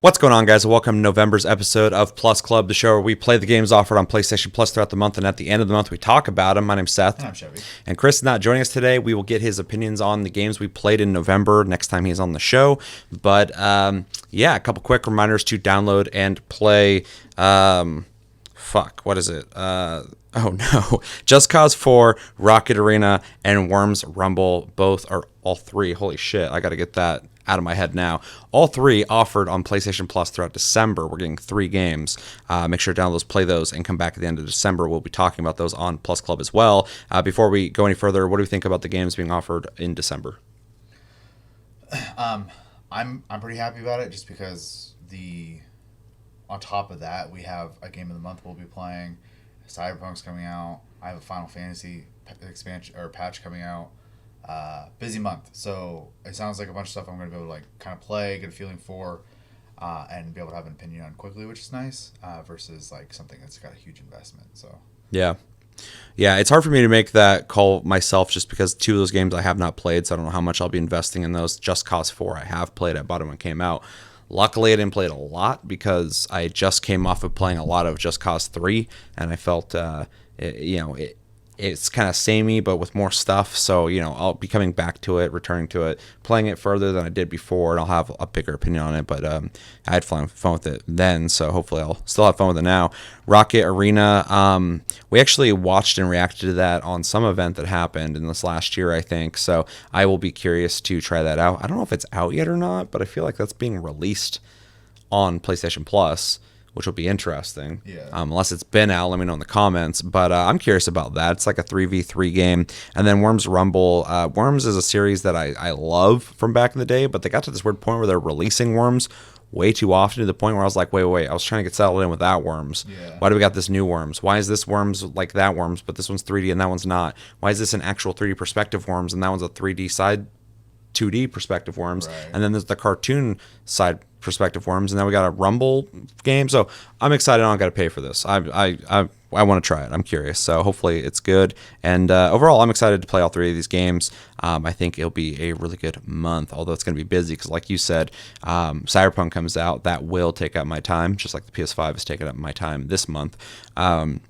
What's going on, guys? Welcome to November's episode of Plus Club, the show where we play the games offered on PlayStation Plus throughout the month, and at the end of the month, we talk about them. My name's Seth. And I'm Chevy. And Chris is not joining us today. We will get his opinions on the games we played in November next time he's on the show. But, a couple quick reminders to download and play. What is it? Just Cause 4, Rocket Arena, and Worms Rumble. All three. Holy shit, I got to get that out of my head now. All three offered on PlayStation Plus throughout December. We're getting 3 games. Make sure to download those, play those, and come back at the end of December. We'll be talking about those on Plus Club as well. Before we go any further, what do you think about the games being offered in December? I'm pretty happy about it just because on top of that, we have a game of the month we'll be playing. Cyberpunk's coming out. I have a Final Fantasy expansion or patch coming out. Busy month, so it sounds like a bunch of stuff I'm going to be able to kind of play, get a feeling for, and be able to have an opinion on quickly, which is nice, versus something that's got a huge investment. So yeah, it's hard for me to make that call myself just because 2 of those games I have not played, so I don't know how much I'll be investing in those. Just Cause 4 I have played. I bought it when it came out. Luckily, I didn't play it a lot because I just came off of playing a lot of Just Cause 3, and I felt it's kind of samey, but with more stuff. So, I'll be coming back to it, returning to it, playing it further than I did before, and I'll have a bigger opinion on it. But I had fun with it then, so hopefully I'll still have fun with it now. Rocket Arena, we actually watched and reacted to that on some event that happened in this last year, I think. So I will be curious to try that out. I don't know if it's out yet or not, but I feel like that's being released on PlayStation Plus, which will be interesting. Yeah. Unless it's been out, let me know in the comments. But I'm curious about that. It's like a 3v3 game. And then Worms Rumble. Worms is a series that I love from back in the day, but they got to this weird point where they're releasing Worms way too often to the point where I was like, wait, I was trying to get settled in with that Worms. Yeah. Why do we got this new Worms? Why is this Worms like that Worms, but this one's 3D and that one's not? Why is this an actual 3D perspective Worms and that one's a 3D side 2D perspective Worms? Right. And then there's the cartoon side perspective Worms, and now we got a Rumble game. So I'm excited. I don't got to pay for this. I want to try it. I'm curious. So hopefully it's good. And overall, I'm excited to play all 3 of these games. I think it'll be a really good month, although it's going to be busy because, like you said, Cyberpunk comes out. That will take up my time, just like the PS5 is taking up my time this month. And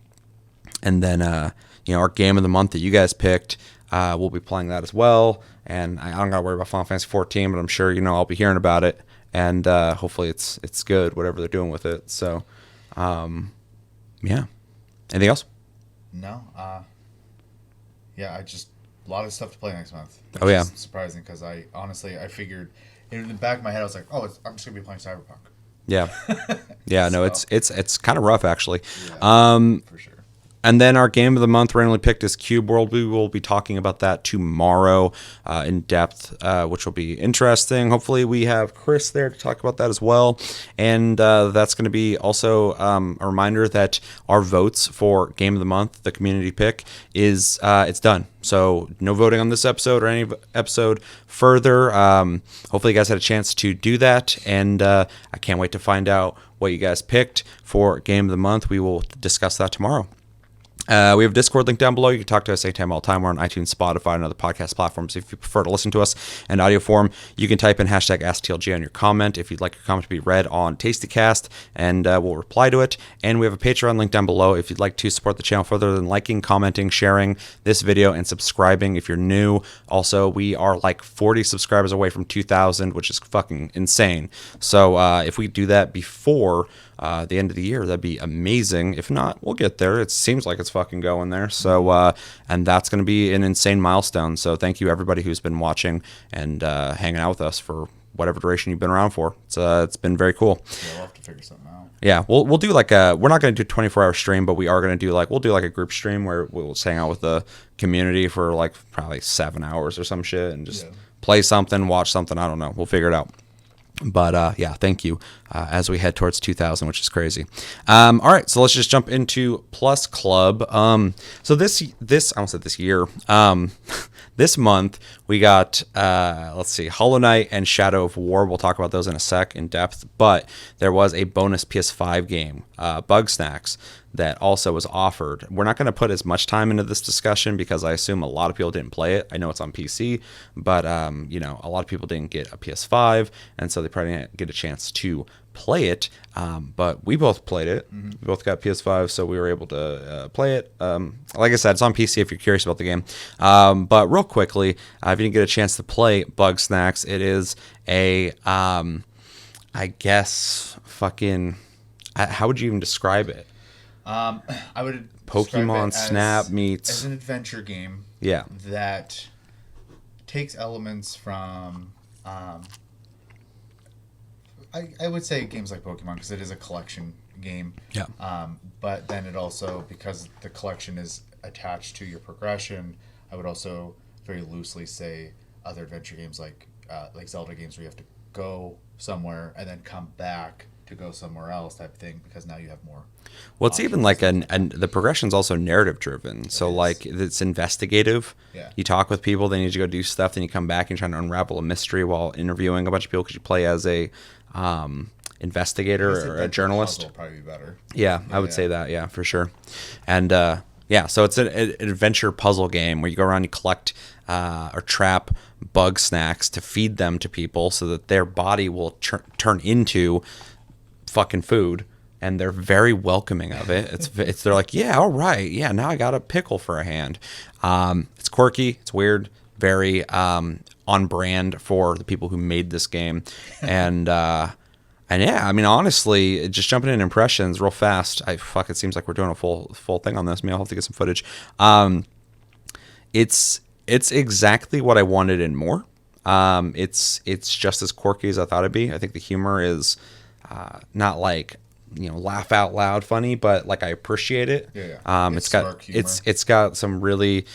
then, our game of the month that you guys picked, we'll be playing that as well. And I don't got to worry about Final Fantasy 14, but I'm sure, I'll be hearing about it. And hopefully it's good, whatever they're doing with it. So, Anything else? No. A lot of stuff to play next month. Oh, yeah. Surprising because I figured in the back of my head I was like, I'm just gonna be playing Cyberpunk. Yeah. Yeah. No, it's kind of rough actually. Yeah, for sure. And then our game of the month randomly picked is Cube World. We will be talking about that tomorrow in depth, which will be interesting. Hopefully we have Chris there to talk about that as well. And that's going to be also a reminder that our votes for game of the month, the community pick, is it's done. So no voting on this episode or any episode further. Hopefully you guys had a chance to do that. And I can't wait to find out what you guys picked for game of the month. We will discuss that tomorrow. We have a Discord link down below. You can talk to us anytime, all the time. We're on iTunes, Spotify, and other podcast platforms. If you prefer to listen to us in audio form, you can type in hashtag AskTLG on your comment if you'd like your comment to be read on TastyCast, and we'll reply to it. And we have a Patreon link down below if you'd like to support the channel further than liking, commenting, sharing this video, and subscribing if you're new. Also, we are like 40 subscribers away from 2,000, which is fucking insane. So if we do that before the end of the year, that'd be amazing. If not, we'll get there. It seems like it's fucking going there. So and that's going to be an insane milestone. So thank you everybody who's been watching and hanging out with us for whatever duration you've been around for. It's been very cool. Yeah, we'll have to figure something out. Yeah, we'll do like we're not going to do a 24-hour stream, but we are going to do we'll do a group stream where we'll just hang out with the community for probably 7 hours or some shit and just play something, watch something. I don't know. We'll figure it out. But thank you as we head towards 2,000, which is crazy. All right, so let's just jump into Plus Club. So this I almost said this year. This month we got Hollow Knight and Shadow of War. We'll talk about those in a sec in depth. But there was a bonus PS5 game, Bugsnax, that also was offered. We're not going to put as much time into this discussion because I assume a lot of people didn't play it. I know it's on PC, but you know, a lot of people didn't get a PS5, and so they probably didn't get a chance to play it. But we both played it. Mm-hmm. We both got PS5, so we were able to play it. Like I said, it's on PC if you're curious about the game. But real quickly, if you didn't get a chance to play Bugsnax, it is a, I guess, fucking, how would you even describe it? I would Pokemon describe it Snap meets as an adventure game. Yeah. That takes elements from I would say games like Pokemon, because it is a collection game. Yeah. But then it also, because the collection is attached to your progression, I would also very loosely say other adventure games like Zelda games where you have to go somewhere and then come back to go somewhere else type thing, because now you have more. Well, it's even like and the progression's also narrative driven. So like it's investigative. Yeah. You talk with people, then you need to go do stuff, then you come back and try to unravel a mystery while interviewing a bunch of people, because you play as a investigator or a journalist. Will probably be better. Yeah, I would say that. Yeah, for sure. And yeah, so it's an adventure puzzle game where you go around, you collect or trap Bugsnax to feed them to people so that their body will turn into fucking food, and they're very welcoming of it. It's they're like, yeah, all right, yeah, now I got a pickle for a hand. It's quirky, it's weird, very on brand for the people who made this game, and yeah, I mean, honestly, just jumping in impressions real fast. It seems like we're doing a full thing on this. Maybe I'll have to get some footage. It's exactly what I wanted and more. It's just as quirky as I thought it'd be. I think the humor is not like, you know, laugh out loud funny, but like I appreciate it. Yeah. It's got some really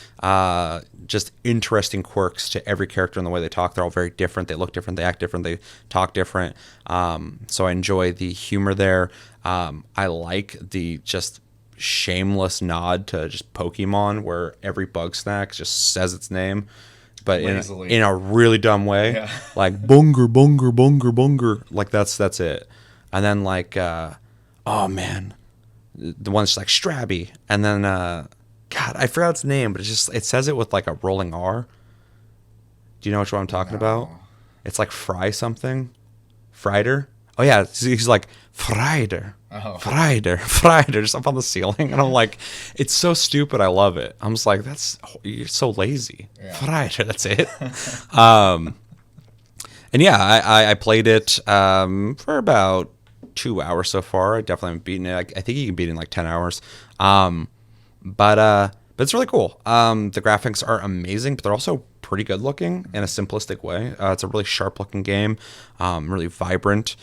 just interesting quirks to every character in the way they talk. They're all very different. They look different. They act different. They talk different. So I enjoy the humor there. I like the just shameless nod to just Pokemon, where every Bugsnax just says its name, but in a really dumb way. Yeah. Like bunger, bunger, bunger, bunger. Like that's it. And then like oh man, the one's like Strabby, and then God, I forgot its name, but it says it with like a rolling R. Do you know which one I'm talking about? It's like Fry something, Frider. Oh yeah, he's like Frider, Frider, just up on the ceiling, and I'm like, it's so stupid. I love it. I'm just like, you're so lazy. Yeah. Frider, that's it. And yeah, I played it for about 2 hours so far. I definitely haven't beaten it. I think you can beat it in like 10 hours. But it's really cool. The graphics are amazing, but they're also pretty good looking in a simplistic way. It's a really sharp looking game, really vibrant.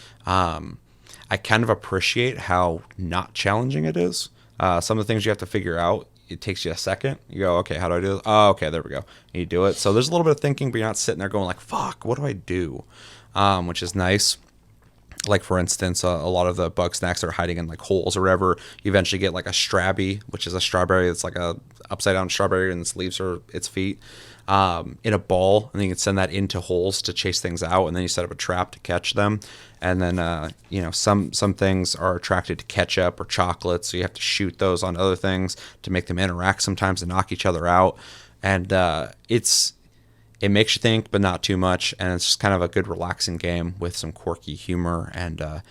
I kind of appreciate how not challenging it is. Some of the things you have to figure out, it takes you a second. You go, okay, how do I do this? Oh, okay, there we go. And you do it. So there's a little bit of thinking, but you're not sitting there going like, fuck, what do I do? Which is nice. Like, for instance, a lot of the Bugsnax are hiding in like holes or whatever. You eventually get like a Strabby, which is a strawberry. It's like a upside down strawberry, and its leaves are its feet, in a ball, and then you can send that into holes to chase things out, and then you set up a trap to catch them. And then you know, some things are attracted to ketchup or chocolate, so you have to shoot those on other things to make them interact sometimes and knock each other out. And it makes you think, but not too much, and it's just kind of a good relaxing game with some quirky humor, and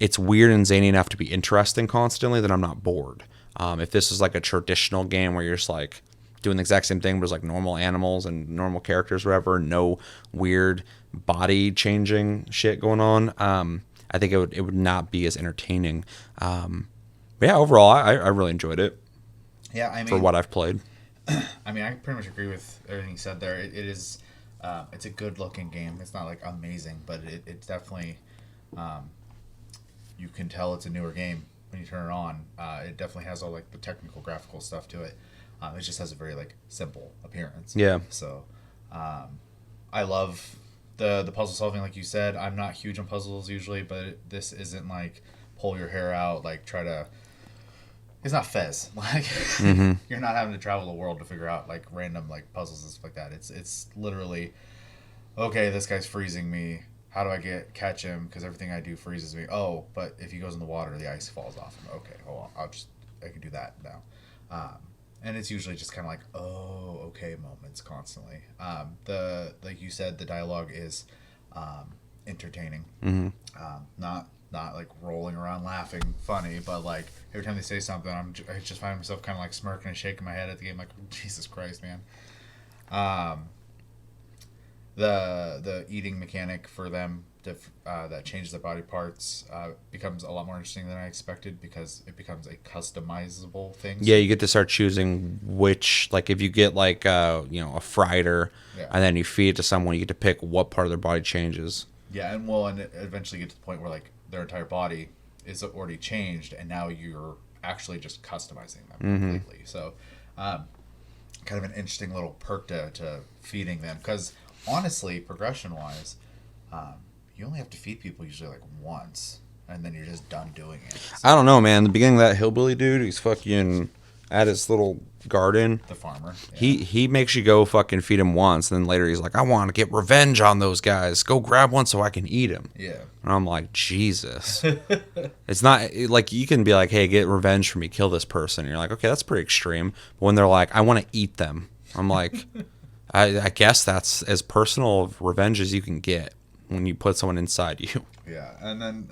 it's weird and zany enough to be interesting constantly that I'm not bored. If this is like a traditional game where you're just like doing the exact same thing, but it's like normal animals and normal characters, whatever, no weird body changing shit going on, I think it would not be as entertaining. But yeah, overall, I really enjoyed it. Yeah, I mean, for what I've played. I mean, I pretty much agree with everything you said there. It is, it's a good looking game. It's not like amazing, but it's definitely, you can tell it's a newer game when you turn it on. It definitely has all like the technical graphical stuff to it. It just has a very like simple appearance. Yeah. So, I love the puzzle solving, like you said. I'm not huge on puzzles usually, but this isn't like pull your hair out, like try to. It's not Fez. Like you're not having to travel the world to figure out like random like puzzles and stuff like that. It's literally, okay, this guy's freezing me. How do I catch him? Because everything I do freezes me. Oh, but if he goes in the water, the ice falls off him. Okay, hold on. I'll just I can do that now. And it's usually just kind of like, oh, okay, moments constantly. The like you said, the dialogue is entertaining. Not like rolling around laughing, funny, but like every time they say something, I just find myself kind of like smirking and shaking my head at the game, like Jesus Christ, man. The eating mechanic for them that changes their body parts becomes a lot more interesting than I expected because it becomes a customizable thing. Yeah, you get to start choosing which, like if you get like a frieder, Yeah. and then you feed it to someone, you get to pick what part of their body changes. Yeah, and it eventually get to the point where like their entire body is already changed, and now you're actually just customizing them completely. So, kind of an interesting little perk to feeding them because honestly, progression wise, you only have to feed people usually like once, and then you're just done doing it. So, I don't know, man. The beginning of that hillbilly dude, he's fucking at his little garden. the farmer, He makes you go fucking feed him once, and then later he's like, I want to get revenge on those guys. Go grab one so I can eat him. yeah. And I'm like, Jesus. It's not like you can be like, hey, get revenge for me, kill this person. And you're like, okay, that's pretty extreme. But when they're like, I want to eat them, I'm like, I guess that's as personal of revenge as you can get when you put someone inside you. Yeah, and then,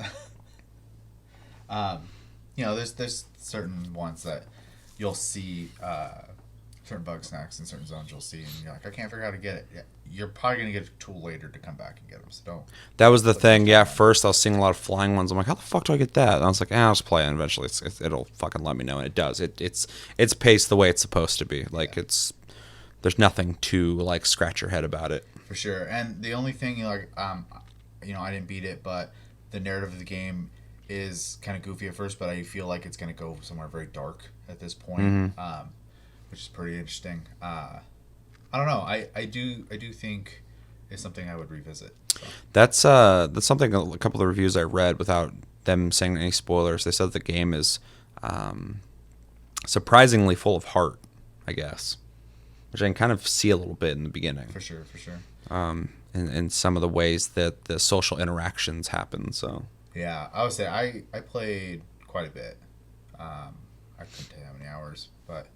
there's certain ones that you'll see, certain Bugsnax in certain zones you'll see, and you're like, I can't figure out how to get it. Yeah, you're probably gonna get a tool later to come back and get them. So don't. That was the thing. Yeah, at first I was seeing a lot of flying ones. I'm like, how the fuck do I get that? And I was like, I'll just play it. And eventually, it'll fucking let me know, and it does. It's paced the way it's supposed to be. Like there's nothing to like scratch your head about it. For sure. And the only thing, I didn't beat it, but the narrative of the game is kind of goofy at first, but I feel like it's going to go somewhere very dark at this point, which is pretty interesting. I don't know. I do think it's something I would revisit. So. That's something a couple of reviews I read without them saying any spoilers. They said the game is surprisingly full of heart, I guess, which I can kind of see a little bit in the beginning. For sure. In some of the ways that the social interactions happen. So yeah, I would say I played quite a bit. I couldn't tell you how many hours, but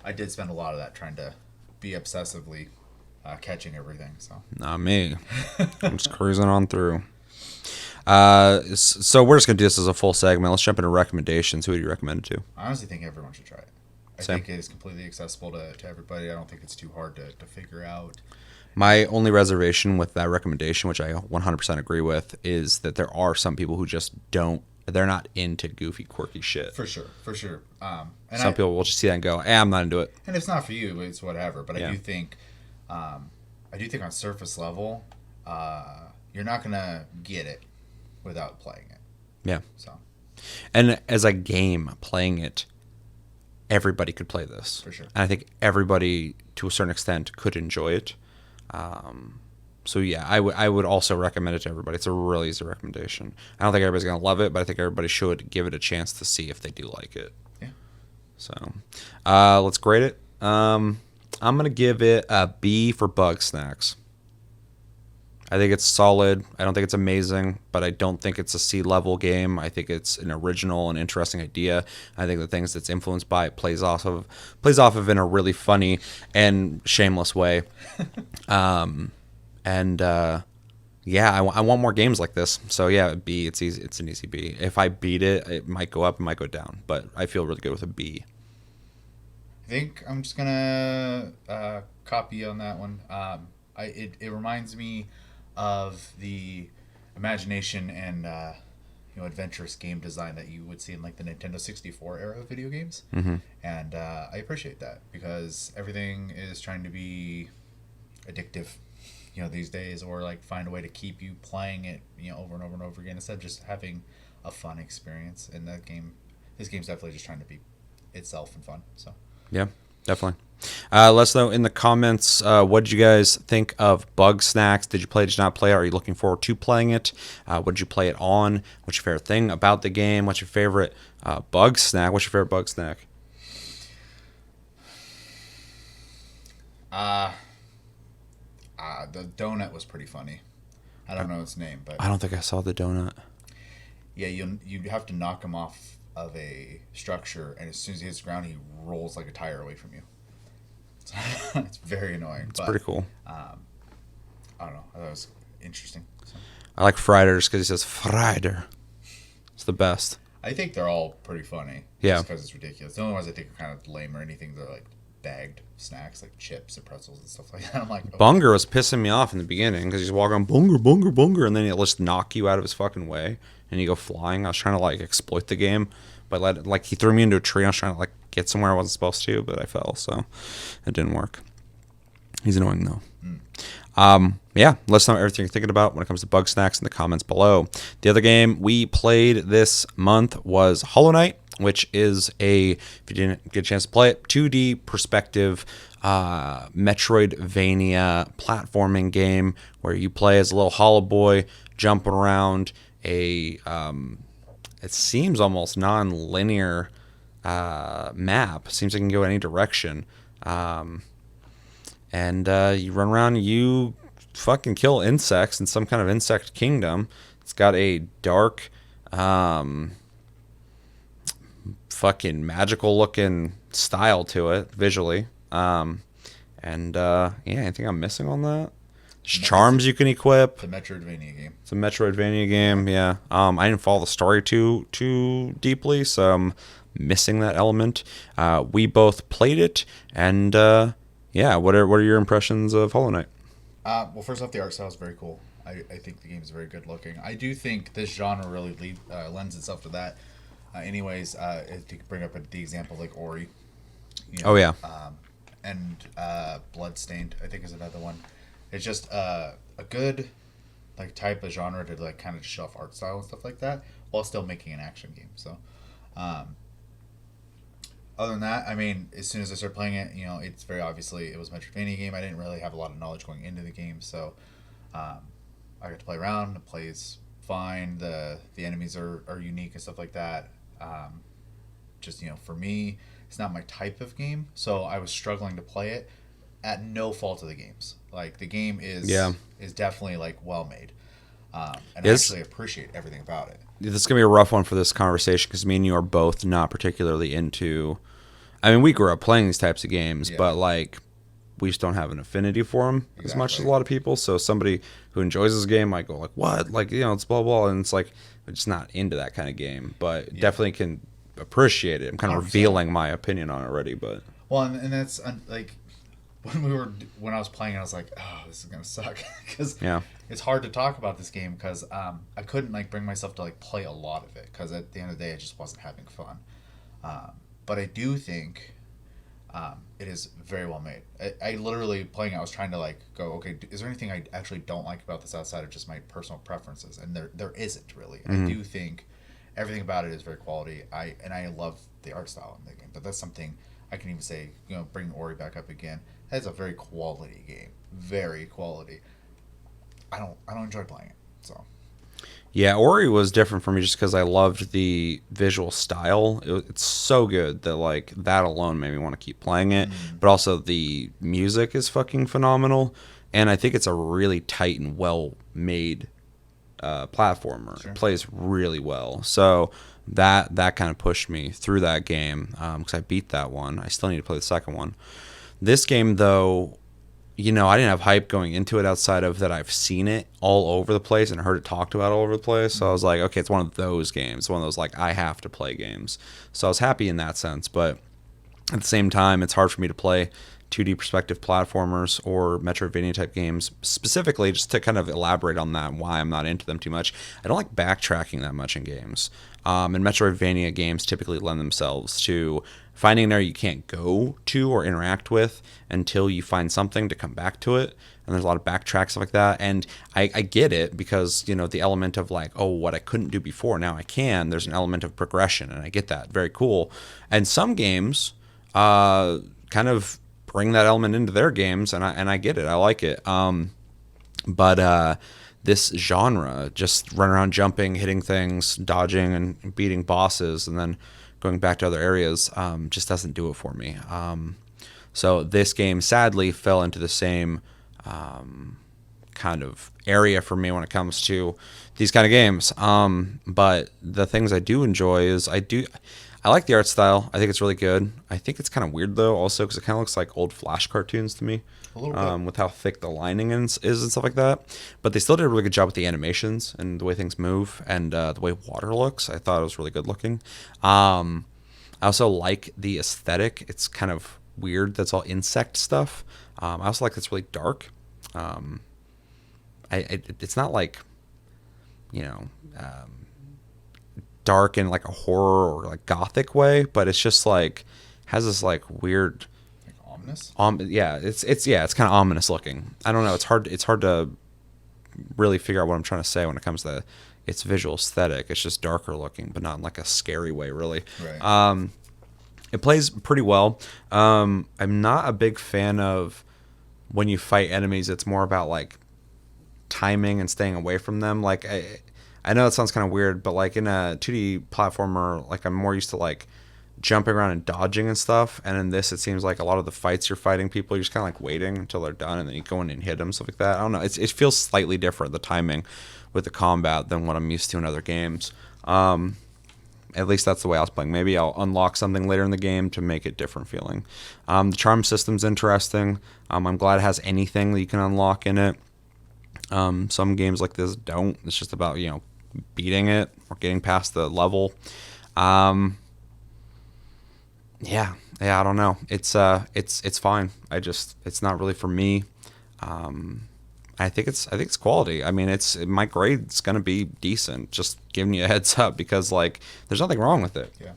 I did spend a lot of that trying to be obsessively catching everything. So not me. I'm just cruising on through. So we're just gonna do this as a full segment. Let's jump into recommendations. Who would you recommend it to? I honestly think everyone should try it. I think it is completely accessible to everybody. I don't think it's too hard to figure out. My only reservation with that recommendation, which I 100% agree with, is that there are some people who just they're not into goofy, quirky shit. For sure. And some people will just see that and go, I'm not into it. And it's not for you, it's whatever. But Yeah. I do think on surface level, you're not going to get it without playing it. Yeah. So. And as a game, playing it, everybody could play this. For sure. And I think everybody, to a certain extent, could enjoy it. So yeah, I would also recommend it to everybody. It's a really easy recommendation. I don't think everybody's gonna love it, but I think everybody should give it a chance to see if they do like it. Yeah. So, let's grade it. I'm gonna give it a B for Bugsnax. I think it's solid. I don't think it's amazing, but I don't think it's a C-level game. I think it's an original and interesting idea. I think the things that's influenced by it plays off of in a really funny and shameless way. Yeah, I want more games like this. So yeah, B. It's easy. It's an easy B. If I beat it, it might go up, it might go down, but I feel really good with a B. I think I'm just gonna copy on that one. It reminds me of the imagination and adventurous game design that you would see in like the Nintendo 64 era of video games, and I appreciate that because everything is trying to be addictive, these days, or like find a way to keep you playing it, over and over and over again instead of just having a fun experience. And this game's definitely just trying to be itself and fun. So yeah, definitely. Let us know in the comments, what did you guys think of Bugsnax? Did you play it? Did you not play it? Are you looking forward to playing it? What did you play it on? What's your favorite thing about the game? What's your favorite Bugsnax? What's your favorite Bugsnax? The donut was pretty funny. I don't know its name, but I don't think I saw the donut. yeah, you have to knock him off of a structure, and as soon as he hits the ground, he rolls like a tire away from you. It's very annoying. It's pretty cool. I don't know. That was interesting. So. I like Frieders because he says Frieder. It's the best. I think they're all pretty funny. Yeah. Just because it's ridiculous. The only ones I think are kind of lame or anything, they're like bagged snacks, like chips and pretzels and stuff like that. I'm like, Bunger was pissing me off in the beginning because he's walking on Bunger, Bunger, Bunger, and then he'll just knock you out of his fucking way and you go flying. I was trying to like exploit the game, but like he threw me into a tree. I was trying to like get somewhere I wasn't supposed to, but I fell, so it didn't work. He's annoying though. Yeah, let us know everything you're thinking about when it comes to Bugsnax in the comments below. The other game we played this month was Hollow Knight, which is if you didn't get a chance to play it, 2D perspective Metroidvania platforming game where you play as a little hollow boy jumping around it seems almost non-linear map. Seems like you can go any direction. And you run around, you fucking kill insects in some kind of insect kingdom. It's got a dark, fucking magical looking style to it visually. Yeah, anything I'm missing on that? There's charms you can equip. The Metroidvania game. It's a Metroidvania game, yeah. I didn't follow the story too deeply, so I'm missing that element. We both played it, and yeah, what are your impressions of Hollow Knight? Well, first off, the art style is very cool. I think the game is very good looking. I do think this genre really lends itself to that. Anyways, to bring up the example like Ori. You know, Oh, yeah. And Bloodstained, I think, is another one. It's just a good like type of genre to like kind of show off art style and stuff like that, while still making an action game. So, other than that, I mean, as soon as I started playing it, you know, it's very obviously it was a Metroidvania game. I didn't really have a lot of knowledge going into the game, so I got to play around. It plays fine. The enemies are unique and stuff like that. Just, you know, for me, it's not my type of game, so I was struggling to play it at no fault of the games. Like the game is definitely like well made, and I actually appreciate everything about it. This is gonna be a rough one for this conversation because me and you are both not particularly into. I mean, we grew up playing these types of games, but like we just don't have an affinity for them as much as a lot of people. So somebody who enjoys this game might go like, "What? Like, you know, it's blah blah," and it's like we're just not into that kind of game, but definitely can appreciate it. I'm kind of 100%. Revealing my opinion on it already, but well, and that's like when I was playing, I was like, oh, this is gonna suck because it's hard to talk about this game because I couldn't like bring myself to like play a lot of it because at the end of the day, I just wasn't having fun. But I do think it is very well made. I literally playing, I was trying to like go, okay, is there anything I actually don't like about this outside of just my personal preferences? And there isn't really. Mm-hmm. I do think everything about it is very quality. I love the art style in the game, but that's something I can even say, you know, bring Ori back up again. That's a very quality game, very quality. I don't enjoy playing it, so. Yeah, Ori was different for me just because I loved the visual style. It's so good that like that alone made me want to keep playing it. Mm-hmm. But also the music is fucking phenomenal, and I think it's a really tight and well made platformer. Sure. It plays really well, so that kind of pushed me through that game because I beat that one. I still need to play the second one. This game, though, you know, I didn't have hype going into it outside of that I've seen it all over the place and heard it talked about all over the place. So I was like, okay, it's one of those games, one of those like I have to play games. So I was happy in that sense, but at the same time, it's hard for me to play 2D perspective platformers or Metroidvania type games specifically, just to kind of elaborate on that, why I'm not into them too much. I don't like backtracking that much in games. And Metroidvania games typically lend themselves to finding an area you can't go to or interact with until you find something to come back to it. And there's a lot of backtrack stuff like that. And I get it because, you know, the element of like, oh, what I couldn't do before, now I can. There's an element of progression, and I get that. Very cool. And some games kind of bring that element into their games, and I get it. I like it. But this genre, just run around jumping, hitting things, dodging, and beating bosses, and then going back to other areas, just doesn't do it for me. So this game sadly fell into the same kind kind of area for me when it comes to these kind of games. But the things I do enjoy is I like the art style. I think it's really good. I think it's kind of weird though, also because it kind of looks like old Flash cartoons to me, A little bit. with how thick the lining is and stuff like that. But they still did a really good job with the animations and the way things move and the way water looks. I thought it was really good looking. I also like the aesthetic. It's kind of weird. That's all insect stuff. I also like it's really dark. It's not like, you know, dark in like a horror or like gothic way, but it's just like has this like weird, Like ominous. yeah, it's kind of ominous looking. I don't know. It's hard to really figure out what I'm trying to say when it comes to its visual aesthetic. It's just darker looking, but not in like a scary way, really. Right. It plays pretty well. I'm not a big fan of when you fight enemies. It's more about like timing and staying away from them. Like I know that sounds kind of weird, but like in a 2D platformer, like I'm more used to like jumping around and dodging and stuff. And in this, it seems like a lot of the fights you're fighting people, you're just kind of like waiting until they're done and then you go in and hit them, stuff like that. I don't know. It feels slightly different, the timing with the combat, than what I'm used to in other games. At least that's the way I was playing. Maybe I'll unlock something later in the game to make it different feeling. The charm system's interesting. I'm glad it has anything that you can unlock in it. Some games like this don't. It's just about, beating it or getting past the level. Yeah, I don't know. It's fine. It's not really for me. I think it's quality. I mean, my grade's gonna be decent. Just giving you a heads up because like there's nothing wrong with it. Yeah.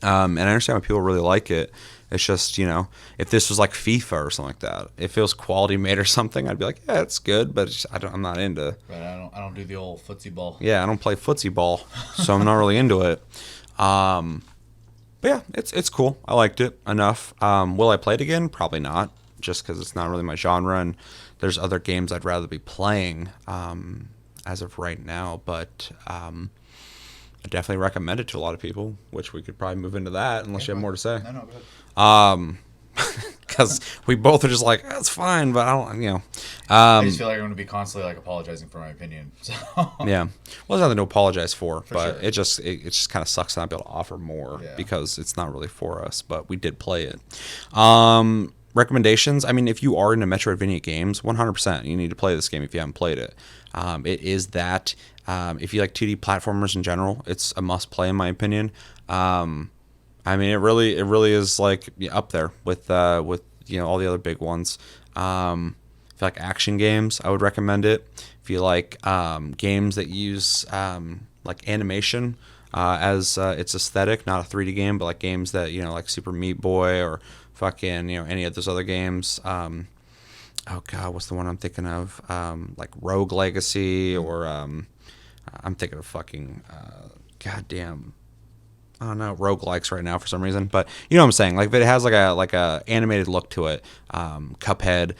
And I understand why people really like it. It's just, if this was like FIFA or something like that, if it was quality made or something, I'd be like, yeah, it's good, but I'm not into. But I don't do the old footsie ball. Yeah, I don't play footsie ball, so I'm not really into it. But yeah, it's cool. I liked it enough. Will I play it again? Probably not, just because it's not really my genre, and there's other games I'd rather be playing as of right now. But I definitely recommend it to a lot of people, which we could probably move into that unless you have more to say. No, go ahead. Because we both are just like, that's fine, but I don't, I just feel like I'm going to be constantly like apologizing for my opinion. So. Yeah. Well, there's nothing to apologize for, but sure. it just kind of sucks to not be able to offer more because it's not really for us, but we did play it. Recommendations. I mean, if you are into Metroidvania games, 100%, you need to play this game if you haven't played it. It is that. If you like 2D platformers in general, it's a must play in my opinion. I mean, it really is like up there with all the other big ones. If you like action games, I would recommend it. If you like games that use like animation as its aesthetic, not a 3D game, but like games that like Super Meat Boy or fucking any of those other games. Oh god, what's the one I'm thinking of? Like Rogue Legacy or I'm thinking of fucking goddamn. I don't know, roguelikes right now for some reason, but you know what I'm saying. Like if it has like a animated look to it, Cuphead,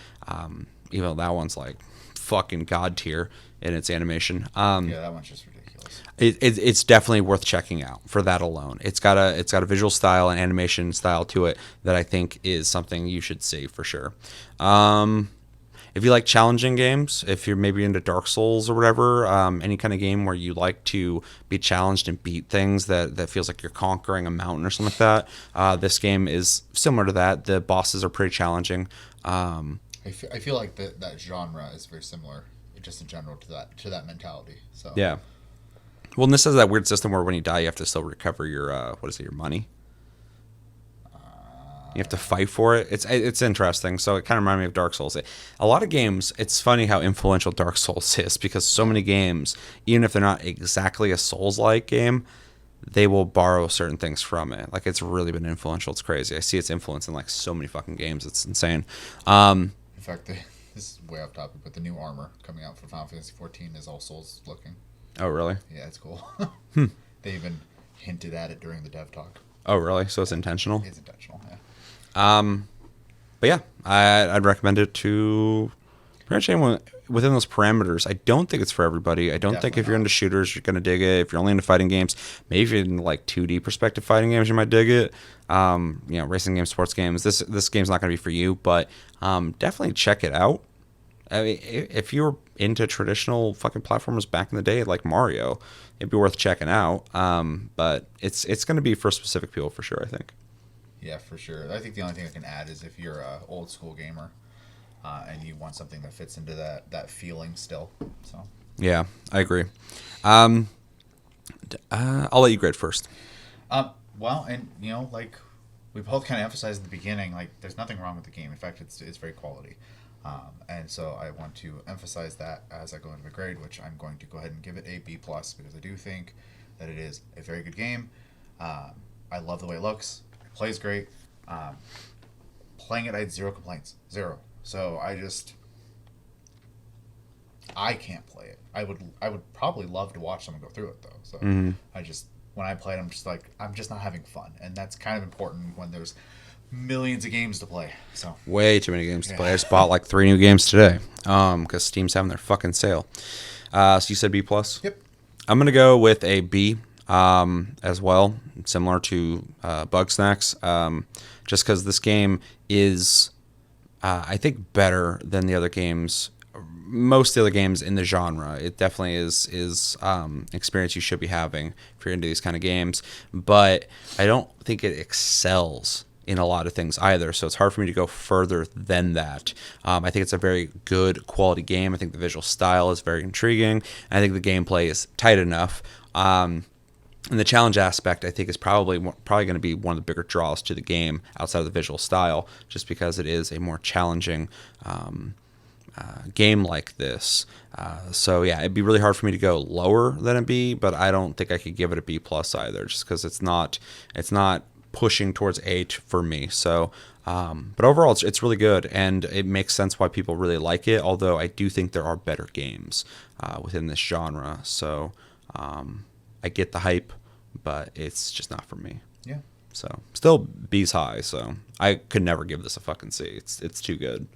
even though that one's like fucking god tier in its animation. Yeah, that one's just ridiculous. It's definitely worth checking out for that alone. It's got a visual style and animation style to it that I think is something you should see for sure. If you like challenging games, if you're maybe into Dark Souls or whatever, any kind of game where you like to be challenged and beat things that feels like you're conquering a mountain or something like that, this game is similar to that. The bosses are pretty challenging. I feel like that genre is very similar, just in general to that mentality. So Yeah. Well, and this has that weird system where when you die, you have to still recover your your money. You have to fight for it. It's interesting. So it kind of reminded me of Dark Souls. A lot of games, it's funny how influential Dark Souls is because so many games, even if they're not exactly a Souls-like game, they will borrow certain things from it. Like it's really been influential. It's crazy. I see its influence in like so many fucking games. It's insane. In fact, this is way off topic, but the new armor coming out for Final Fantasy 14 is all Souls looking. Oh, really? Yeah, it's cool. They even hinted at it during the dev talk. Oh, really? So it's intentional? It's intentional, yeah. But yeah, I'd recommend it to pretty much anyone within those parameters. I don't think it's for everybody. I don't think if you're into shooters, you're going to dig it. If you're only into fighting games, maybe if you're into like 2D perspective fighting games, you might dig it. Racing games, sports games. This game's not going to be for you, but definitely check it out. I mean, if you were into traditional fucking platformers back in the day, like Mario, it'd be worth checking out. But it's going to be for specific people for sure, I think. Yeah, for sure. I think the only thing I can add is if you're a old school gamer and you want something that fits into that feeling still. So Yeah, I agree. I'll let you grade first. Well, and like we both kind of emphasized at the beginning, like there's nothing wrong with the game. In fact, it's very quality. And so I want to emphasize that as I go into the grade, which I'm going to go ahead and give it a B plus because I do think that it is a very good game. I love the way it looks. It plays great. Playing it, I had zero complaints, zero. So I can't play it. I would probably love to watch someone go through it though. So when I play it, I'm just not having fun, and that's kind of important when there's millions of games to play. So way too many games to play. I just bought like 3 new games today because Steam's having their fucking sale. So you said B plus. Yep. I'm gonna go with a B as well, similar to Bugsnax, just because this game is I think better than the other games. Most of the other games in the genre. It definitely is experience you should be having if you're into these kind of games, but I don't think it excels in a lot of things either, so it's hard for me to go further than that. I think it's a very good quality game. I think the visual style is very intriguing. I think the gameplay is tight enough. And the challenge aspect, I think, is probably going to be one of the bigger draws to the game outside of the visual style, just because it is a more challenging game like this. So yeah, it'd be really hard for me to go lower than a B, but I don't think I could give it a B plus either, just because it's not pushing towards 8 for me. So but overall it's really good, and it makes sense why people really like it, although I do think there are better games within this genre. So I get the hype, but it's just not for me. Yeah. So still B's high, so I could never give this a fucking C. It's too good.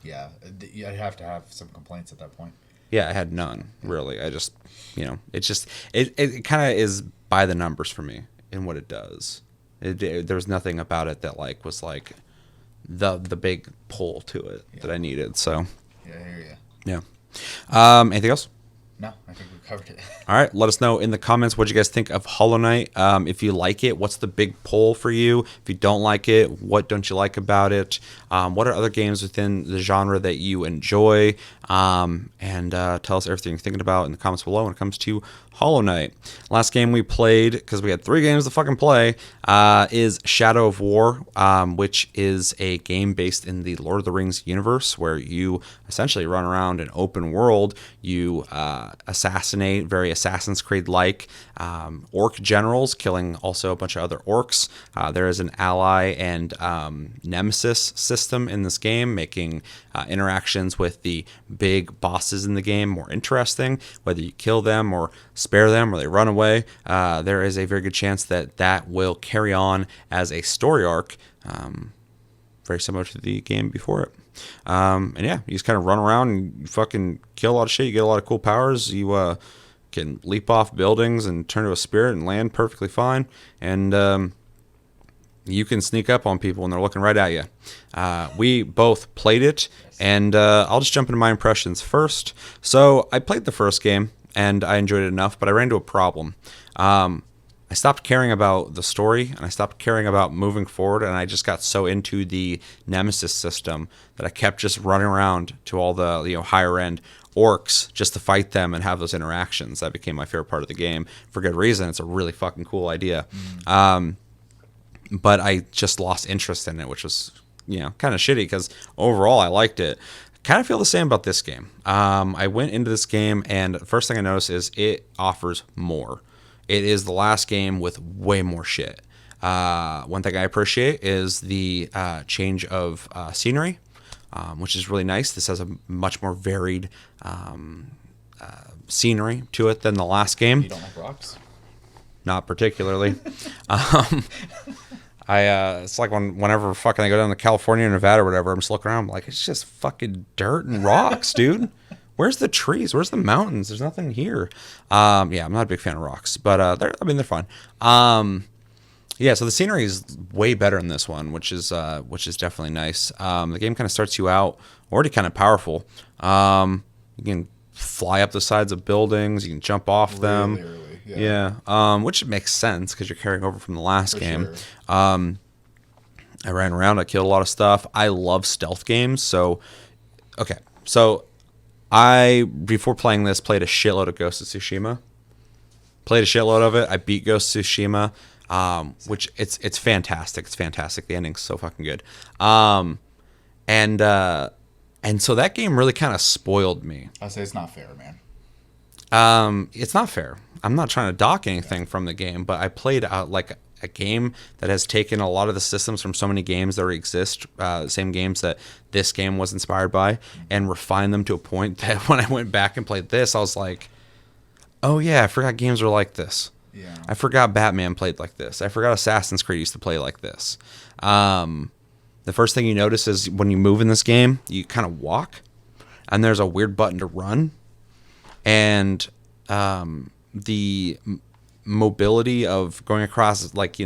Yeah, I'd have to have some complaints at that point. Yeah, I had none, really. I just, it kind of is by the numbers for me in what it does. There was nothing about it that was the big pull to it that I needed. So Yeah, I hear you. yeah. Anything else? No, I think we covered it. All right, let us know in the comments what you guys think of Hollow Knight. If you like it, what's the big pull for you? If you don't like it, what don't you like about it? What are other games within the genre that you enjoy? And tell us everything you're thinking about in the comments below when it comes to Hollow Knight. Last game we played, because we had 3 games to fucking play, is Shadow of War, which is a game based in the Lord of the Rings universe, where you essentially run around an open world. You assassinate very Assassin's Creed-like orc generals, killing also a bunch of other orcs. There is an ally and nemesis system in this game, making interactions with the big bosses in the game more interesting. Whether you kill them or spare them or they run away, there is a very good chance that will carry on as a story arc, very similar to the game before it. And yeah, you just kind of run around and you fucking kill a lot of shit. You get a lot of cool powers. You can leap off buildings and turn to a spirit and land perfectly fine. And you can sneak up on people when they're looking right at you. We both played it, and I'll just jump into my impressions first. So I played the first game, and I enjoyed it enough, but I ran into a problem. I stopped caring about the story, and I stopped caring about moving forward, and I just got so into the Nemesis system that I kept just running around to all the higher end orcs just to fight them and have those interactions. That became my favorite part of the game for good reason. It's a really fucking cool idea. But I just lost interest in it, which was kind of shitty, because overall I liked it. Kind of feel the same about this game. I went into this game, and the first thing I noticed is it offers more. It is the last game with way more shit. One thing I appreciate is the change of scenery, which is really nice. This has a much more varied scenery to it than the last game. You don't like rocks? Not particularly. It's like whenever fucking I go down to California or Nevada or whatever, I'm just looking around, I'm like, it's just fucking dirt and rocks, dude. Where's the trees? Where's the mountains? There's nothing here. Yeah, I'm not a big fan of rocks, but they're fun. Yeah, so the scenery is way better in this one, which is definitely nice. The game kind of starts you out already kind of powerful. You can fly up the sides of buildings, you can jump off them. Really early, yeah. Yeah, which makes sense because you're carrying over from the last For game. sure. I ran around, I killed a lot of stuff. I love stealth games, so okay. So I before playing this played a shitload of Ghost of Tsushima. Played a shitload of it. I beat Ghost of Tsushima, which it's fantastic. It's fantastic. The ending's so fucking good. And so that game really kind of spoiled me. I say it's not fair, man. It's not fair. I'm not trying to dock anything from the game, but I played like a game that has taken a lot of the systems from so many games that already exist, same games that this game was inspired by, and refined them to a point that when I went back and played this, I was like, oh yeah, I forgot games are like this. Yeah. I forgot Batman played like this. I forgot Assassin's Creed used to play like this. The first thing you notice is when you move in this game, you kind of walk, and there's a weird button to run, and the mobility of going across, like,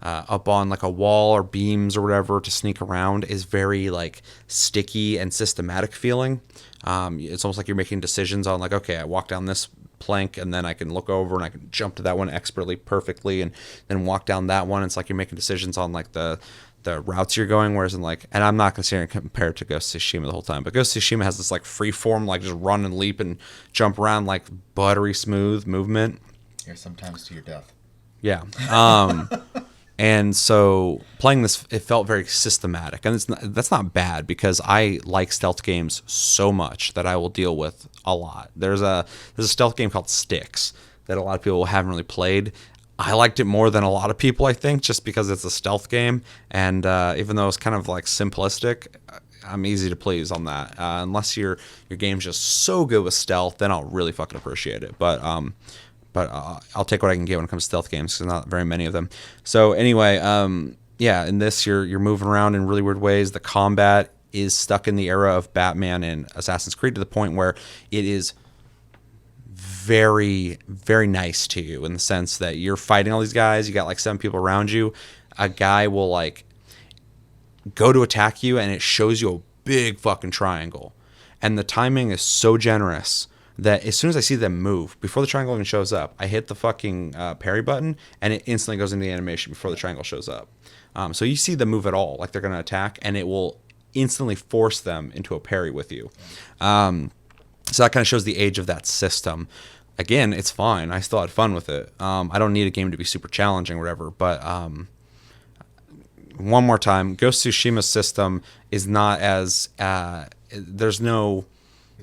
up on like a wall or beams or whatever to sneak around is very like sticky and systematic feeling. It's almost like you're making decisions on like, okay, I walk down this plank and then I can look over and I can jump to that one expertly, perfectly, and then walk down that one. It's like you're making decisions on like the routes you're going, whereas in like, and I'm not considering compare it to Ghost of Tsushima the whole time, but Ghost of Tsushima has this like free form, like just run and leap and jump around, like buttery smooth movement. Yeah, sometimes to your death. Yeah. And so playing this, it felt very systematic, and that's not bad because I like stealth games so much that I will deal with a lot. There's a stealth game called Styx that a lot of people haven't really played. I liked it more than a lot of people, I think, just because it's a stealth game, and even though it's kind of like simplistic, I'm easy to please on that. Unless your game's just so good with stealth, then I'll really fucking appreciate it. But I'll take what I can get when it comes to stealth games because not very many of them. So anyway, yeah, in this you're moving around in really weird ways. The combat is stuck in the era of Batman and Assassin's Creed to the point where it is very, very nice to you in the sense that you're fighting all these guys. You got like 7 people around you. A guy will like go to attack you and it shows you a big fucking triangle. And the timing is so generous that as soon as I see them move, before the triangle even shows up, I hit the fucking parry button, and it instantly goes into the animation before the triangle shows up. So you see them move at all, like they're going to attack, and it will instantly force them into a parry with you. So that kind of shows the age of that system. Again, it's fine. I still had fun with it. I don't need a game to be super challenging or whatever, but one more time, Ghost of Tsushima's system is not as... there's no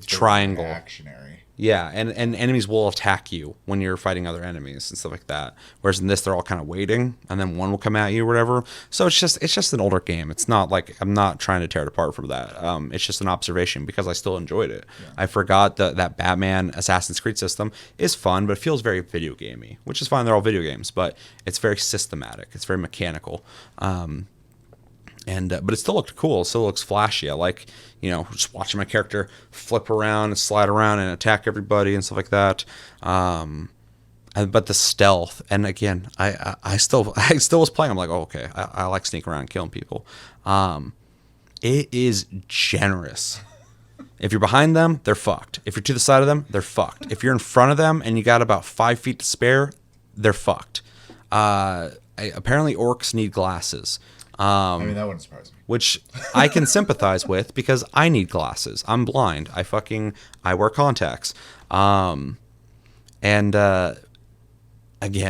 triangle. Reactionary. Yeah, and enemies will attack you when you're fighting other enemies and stuff like that. Whereas in this, they're all kind of waiting, and then one will come at you or whatever. So it's just an older game. It's not like I'm not trying to tear it apart from that. It's just an observation because I still enjoyed it. Yeah. I forgot that Batman Assassin's Creed system is fun, but it feels very video gamey, which is fine. They're all video games, but it's very systematic. It's very mechanical. But it still looked cool. It still looks flashy. I like, just watching my character flip around and slide around and attack everybody and stuff like that. But the stealth, and again, I still was playing. I'm like, oh, okay, I like sneaking around and killing people. It is generous. If you're behind them, they're fucked. If you're to the side of them, they're fucked. If you're in front of them and you got about 5 feet to spare, they're fucked. Apparently, orcs need glasses. I mean, that wouldn't surprise me. Which I can sympathize with because I need glasses. I'm blind. I wear contacts. Again,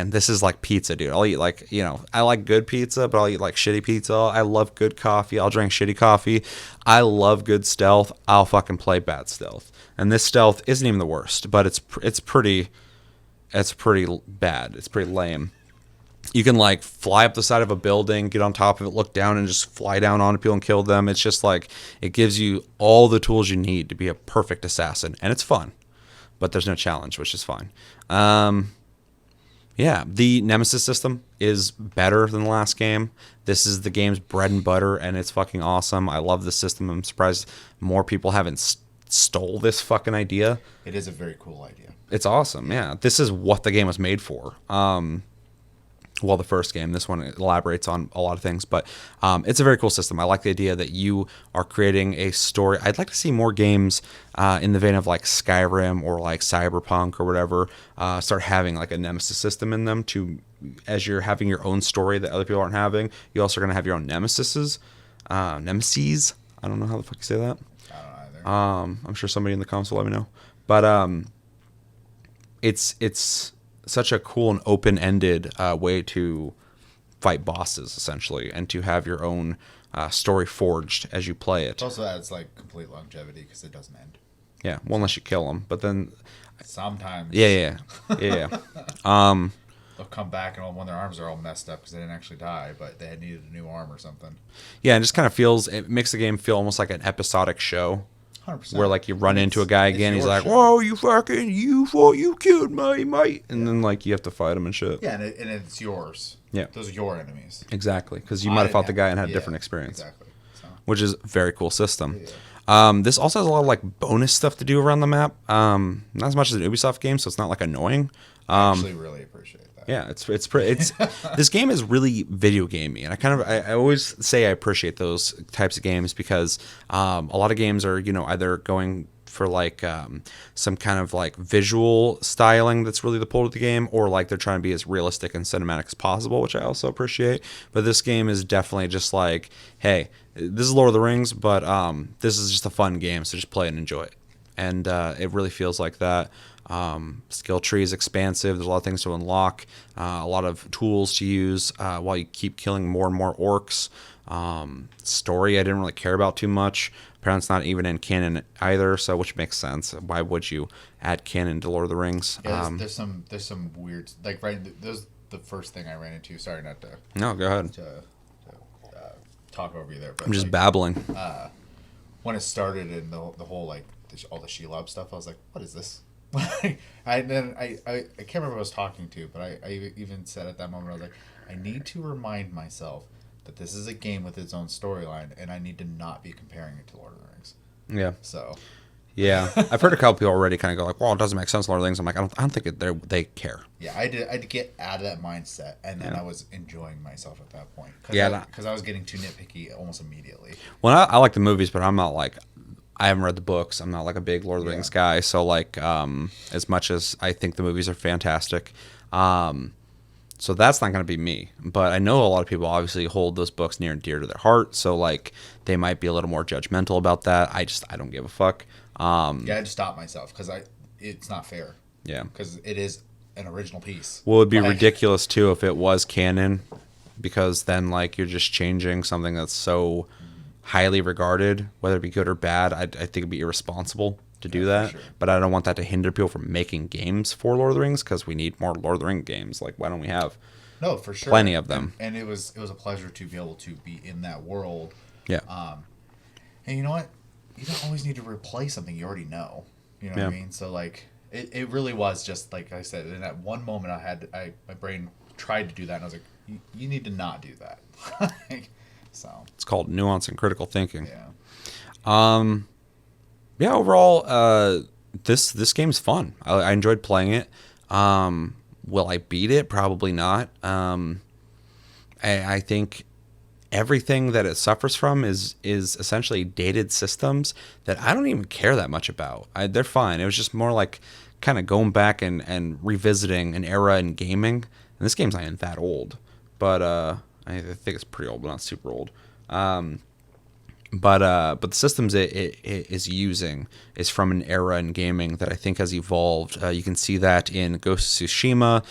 this is like pizza, dude. I'll eat like, I like good pizza, but I'll eat like shitty pizza. I love good coffee. I'll drink shitty coffee. I love good stealth. I'll fucking play bad stealth. And this stealth isn't even the worst, but it's pretty bad. It's pretty lame. You can like fly up the side of a building, get on top of it, look down, and just fly down onto people and kill them. It's just like, it gives you all the tools you need to be a perfect assassin. And it's fun, but there's no challenge, which is fine. Yeah, the Nemesis system is better than the last game. This is the game's bread and butter, and it's fucking awesome. I love the system. I'm surprised more people haven't stole this fucking idea. It is a very cool idea. It's awesome, yeah. This is what the game was made for. Well, the first game. This one elaborates on a lot of things, but it's a very cool system. I like the idea that you are creating a story. I'd like to see more games in the vein of like Skyrim or like Cyberpunk or whatever start having like a nemesis system in them to, as you're having your own story that other people aren't having, you also are going to have your own nemesis. Nemesis. I don't know how the fuck you say that. I don't know either. I'm sure somebody in the comments will let me know. But it's such a cool and open-ended way to fight bosses, essentially, and to have your own story forged as you play it. It also adds like complete longevity because it doesn't end. Yeah, well, unless you kill them. But then, Sometimes. yeah. They'll come back and when their arms are all messed up because they didn't actually die, but they had needed a new arm or something. Yeah, it just kind of it makes the game feel almost like an episodic show. 100%. Where like you run into a guy again, he's like, show. "Whoa, you killed my mate," and then like you have to fight him and shit. Yeah, and it's yours. Yeah, those are your enemies. Exactly, because you might have fought the guy and had a different experience. Exactly. So. Which is a very cool system. Yeah. This also has a lot of like bonus stuff to do around the map. Not as much as an Ubisoft game, so it's not like annoying. I actually really appreciate that. Yeah, it's this game is really video gamey, and I always say I appreciate those types of games because a lot of games are either going for like some kind of like visual styling that's really the pull of the game, or like they're trying to be as realistic and cinematic as possible, which I also appreciate. But this game is definitely just like, hey, this is Lord of the Rings, but this is just a fun game, so just play and enjoy it. And it really feels like that. Skill tree is expansive. There's a lot of things to unlock, a lot of tools to use while you keep killing more and more orcs. Story I didn't really care about too much. Apparently it's not even in canon either, so which makes sense. Why would you add canon to Lord of the Rings? Yeah, there's some weird like those the first thing I ran into. Sorry not to. No, go ahead. To talk over you there, but I'm just babbling. When it started and the whole like all the Shelob stuff, I was like, what is this? I can't remember who I was talking to, but I even said at that moment, I was like, I need to remind myself that this is a game with its own storyline, and I need to not be comparing it to Lord of the Rings. Yeah. So. Yeah, I've heard a couple people already kind of go like, "Well, it doesn't make sense, Lord of the Rings." I'm like, I don't think they care. Yeah, I had to get out of that mindset, and then I was enjoying myself at that point. Yeah, because I was getting too nitpicky almost immediately. Well, I like the movies, but I'm not like, I haven't read the books. I'm not like a big Lord of the Rings guy. So like, as much as I think the movies are fantastic, so that's not going to be me. But I know a lot of people obviously hold those books near and dear to their heart. So like, they might be a little more judgmental about that. I don't give a fuck. I had to stop myself because it's not fair. Yeah. Because it is an original piece. Well, it'd be ridiculous too if it was canon, because then like you're just changing something that's so highly regarded, whether it be good or bad. I think it'd be irresponsible to do that. Sure. But I don't want that to hinder people from making games for Lord of the Rings, because we need more Lord of the Rings games. Like, why don't we have? No, for sure, plenty of them. And it was a pleasure to be able to be in that world. Yeah. And you know what? You don't always need to replay something you already know. You know what I mean? So like, it really was just like I said. In that one moment, my brain tried to do that, and I was like, you need to not do that. So it's called nuance and critical thinking. Yeah. Yeah. Overall, this game's fun. I enjoyed playing it. Will I beat it? Probably not. I think everything that it suffers from is essentially dated systems that I don't even care that much about. They're fine. It was just more like kind of going back and revisiting an era in gaming. And this game's not even that old, but I think it's pretty old, but not super old. But the systems it is using is from an era in gaming that I think has evolved. You can see that in Ghost of Tsushima.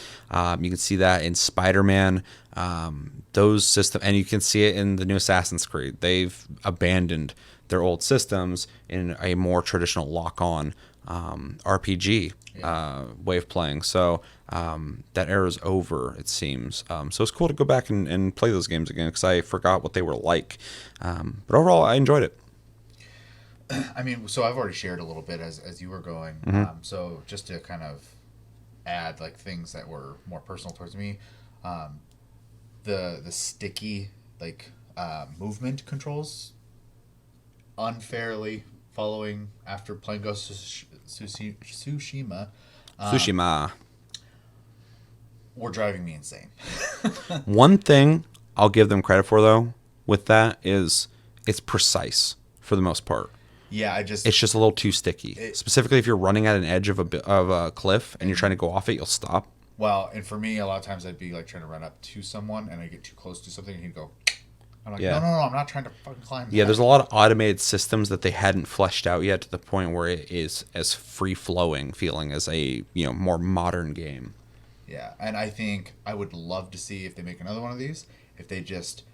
You can see that in Spider-Man. Those systems, and you can see it in the new Assassin's Creed. They've abandoned their old systems in a more traditional lock-on RPG way of playing. So that era's over, it seems. So it's cool to go back and play those games again, because I forgot what they were like. But overall, I enjoyed it. I mean, so I've already shared a little bit as you were going. Mm-hmm. So just to kind of add like things that were more personal towards me, the sticky like movement controls unfairly following after playing Ghost of Tsushima. Tsushima. Were driving me insane. One thing I'll give them credit for, though, with that is it's precise for the most part. Yeah, It's just a little too sticky. Specifically, if you're running at an edge of a cliff and you're trying to go off it, you'll stop. Well, and for me, a lot of times I'd be like trying to run up to someone, and I get too close to something, and he'd go. I'm like, no, I'm not trying to fucking climb. Yeah, there's a lot of automated systems that they hadn't fleshed out yet to the point where it is as free flowing feeling as a more modern game. Yeah, and I think I would love to see if they make another one of these, if they just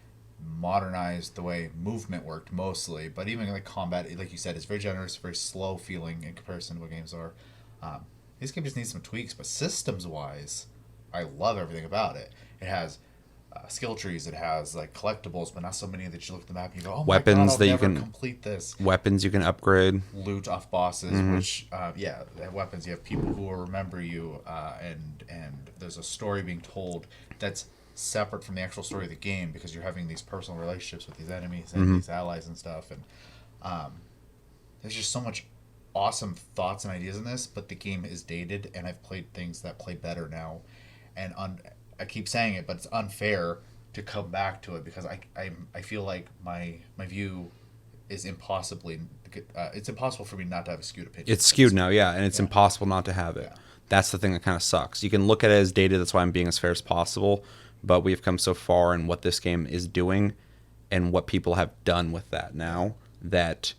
modernized the way movement worked mostly, but even like combat, like you said, is very generous, very slow feeling in comparison to what games are. This game just needs some tweaks, but systems wise, I love everything about it. It has skill trees, it has like collectibles, but not so many that you look at the map and you go, oh weapons my God, I'll that never you can complete this. Weapons you can upgrade, loot off bosses, which they have weapons. You have people who will remember you, and there's a story being told that's separate from the actual story of the game because you're having these personal relationships with these enemies and these allies and stuff. And there's just so much awesome thoughts and ideas in this, but the game is dated, and I've played things that play better now, and I keep saying it, but it's unfair to come back to it because I feel like my view is impossibly it's impossible for me not to have a skewed opinion. It's skewed now, yeah, and it's impossible not to have it. That's the thing that kind of sucks. You can look at it as dated, that's why I'm being as fair as possible, but we've come so far in what this game is doing and what people have done with that now that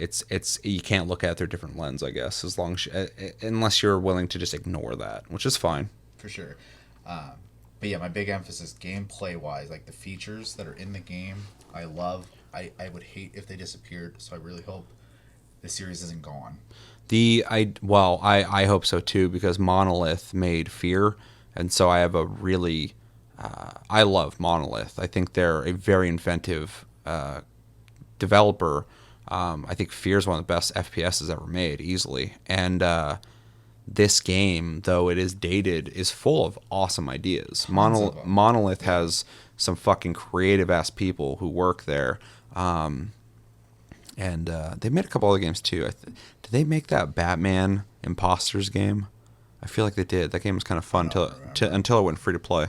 it's you can't look at it through a different lens, I guess, as long as unless you're willing to just ignore that, which is fine. For sure. But yeah, my big emphasis gameplay wise, like the features that are in the game, I love. I would hate if they disappeared, so I really hope the series isn't gone. I hope so too, because Monolith made Fear, and so I have a really I love Monolith. I think they're a very inventive developer. I think Fear is one of the best FPSs ever made, easily, and this game, though it is dated, is full of awesome ideas. Monolith has some fucking creative ass people who work there, and they made a couple other games too. Did they make that Batman Imposters game? I feel like they did. That game was kind of fun until it went free to play.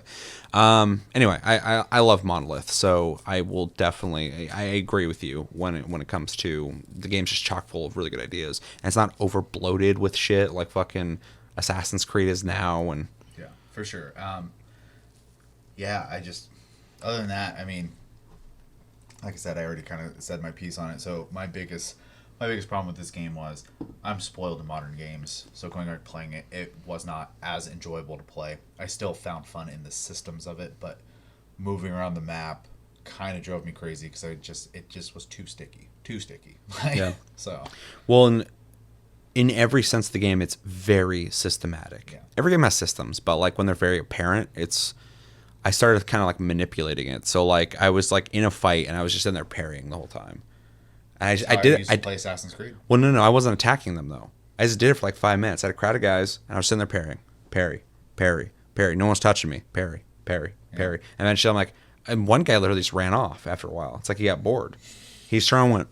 Anyway, I love Monolith, so I will definitely I agree with you when it comes to the game's just chock full of really good ideas, and it's not over bloated with shit like fucking Assassin's Creed is now. And yeah, for sure. I just other than that, I mean, like I said, I already kind of said my piece on it. So my biggest problem with this game was I'm spoiled in modern games. So going back playing it, it was not as enjoyable to play. I still found fun in the systems of it, but moving around the map kind of drove me crazy because it just was too sticky. Yeah. So. Well, in every sense of the game, it's very systematic. Yeah. Every game has systems, but like when they're very apparent, I started kind of like manipulating it. So like I was like in a fight and I was just in there parrying the whole time. I play Assassin's Creed. Well, no, I wasn't attacking them though. I just did it for like 5 minutes. I had a crowd of guys, and I was sitting there parrying, parry. No one's touching me. Parry. And eventually, I'm like, and one guy literally just ran off after a while. It's like he got bored. He just ran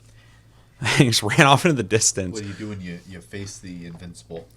off into the distance. What do you do when you face the invincible?